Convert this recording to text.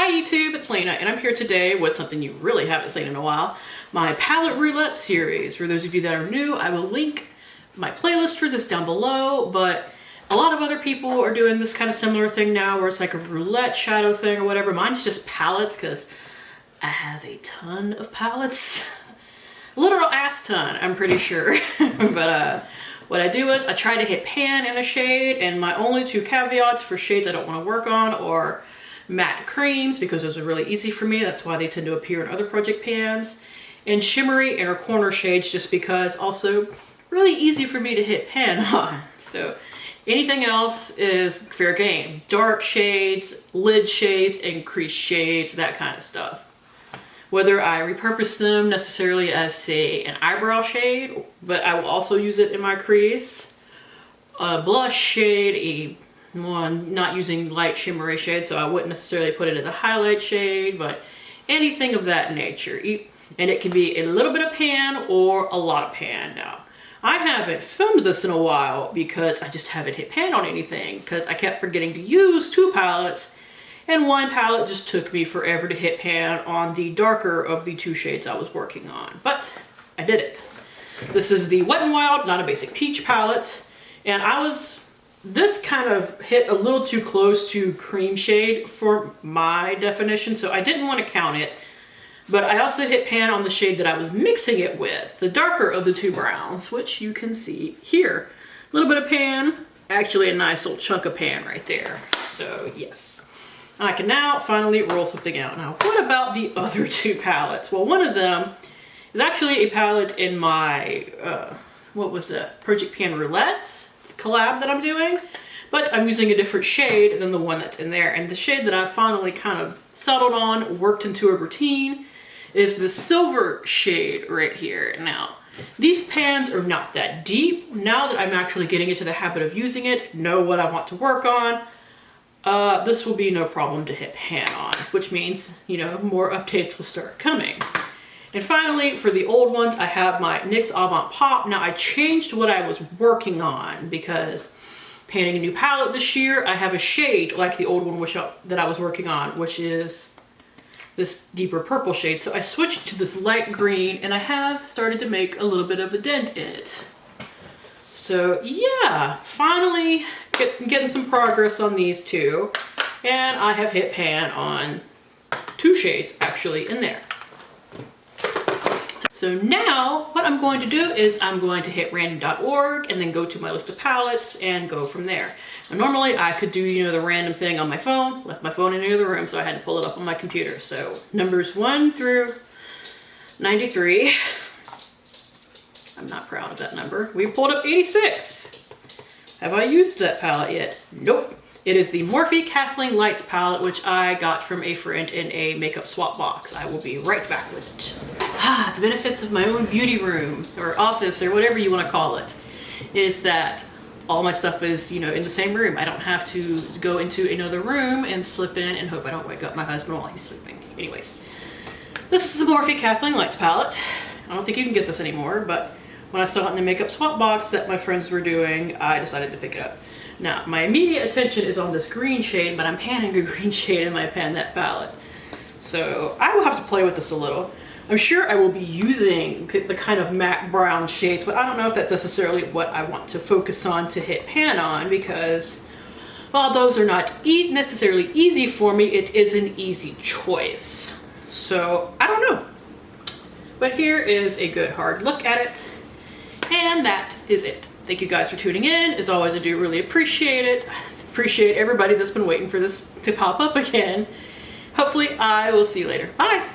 Hi YouTube, it's Lena, and I'm here today with something you really haven't seen in a while, my palette roulette series. For those of you that are new, I will link my playlist for this down below, but a lot of other people are doing this kind of similar thing now where it's like a roulette shadow thing or whatever. Mine's just palettes because I have a ton of palettes. Literal ass ton, I'm pretty sure. But what I do is I try to hit pan in a shade, and my only two caveats for shades I don't want to work on are matte creams, because those are really easy for me. That's why they tend to appear in other project pans. And shimmery inner corner shades, just because also really easy for me to hit pan on. So anything else is fair game. Dark shades, lid shades, and crease shades, that kind of stuff. Whether I repurpose them necessarily as, say, an eyebrow shade, but I will also use it in my crease. A blush shade, one not using light shimmery shade, so I wouldn't necessarily put it as a highlight shade, but anything of that nature. And it can be a little bit of pan or a lot of pan. Now, I haven't filmed this in a while because I just haven't hit pan on anything, because I kept forgetting to use two palettes, and one palette just took me forever to hit pan on the darker of the two shades I was working on. But I did it. This is the Wet n Wild Not a Basic Peach palette, and this kind of hit a little too close to cream shade for my definition, so I didn't want to count it. But I also hit pan on the shade that I was mixing it with, the darker of the two browns, which you can see here. A little bit of pan, actually a nice little chunk of pan right there. So yes, I can now finally roll something out. Now, what about the other two palettes? Well, one of them is actually a palette in my, what was that, Project Pan Roulette collab that I'm doing, but I'm using a different shade than the one that's in there. And the shade that I finally kind of settled on, worked into a routine, is the silver shade right here. Now, these pans are not that deep. Now that I'm actually getting into the habit of using it, know what I want to work on, this will be no problem to hit pan on, which means, you know, more updates will start coming. And finally, for the old ones, I have my NYX Avant Pop. Now, I changed what I was working on because painting a new palette this year, I have a shade like the old one that I was working on, which is this deeper purple shade. So I switched to this light green, and I have started to make a little bit of a dent in it. So yeah, finally getting some progress on these two. And I have hit pan on two shades actually in there. So now what I'm going to do is I'm going to hit random.org and then go to my list of palettes and go from there. Now, normally I could do, you know, the random thing on my phone, left my phone in the other room, so I had to pull it up on my computer. So numbers 1 through 93. I'm not proud of that number. We pulled up 86. Have I used that palette yet? Nope. It is the Morphe Kathleen Lights palette, which I got from a friend in a makeup swap box. I will be right back with it. The benefits of my own beauty room or office or whatever you want to call it is that all my stuff is, you know, in the same room. I don't have to go into another room and slip in and hope I don't wake up my husband while he's sleeping. Anyways, this is the Morphe Kathleen Lights palette. I don't think you can get this anymore, but when I saw it in the makeup swap box that my friends were doing, I decided to pick it up. Now, my immediate attention is on this green shade, but I'm panning a green shade in my Panette palette. So I will have to play with this a little. I'm sure I will be using the kind of matte brown shades, but I don't know if that's necessarily what I want to focus on to hit pan on, because while those are not necessarily easy for me, it is an easy choice. So I don't know. But here is a good hard look at it. And that is it. Thank you guys for tuning in. As always, I do really appreciate it. I appreciate everybody that's been waiting for this to pop up again. Hopefully, I will see you later. Bye!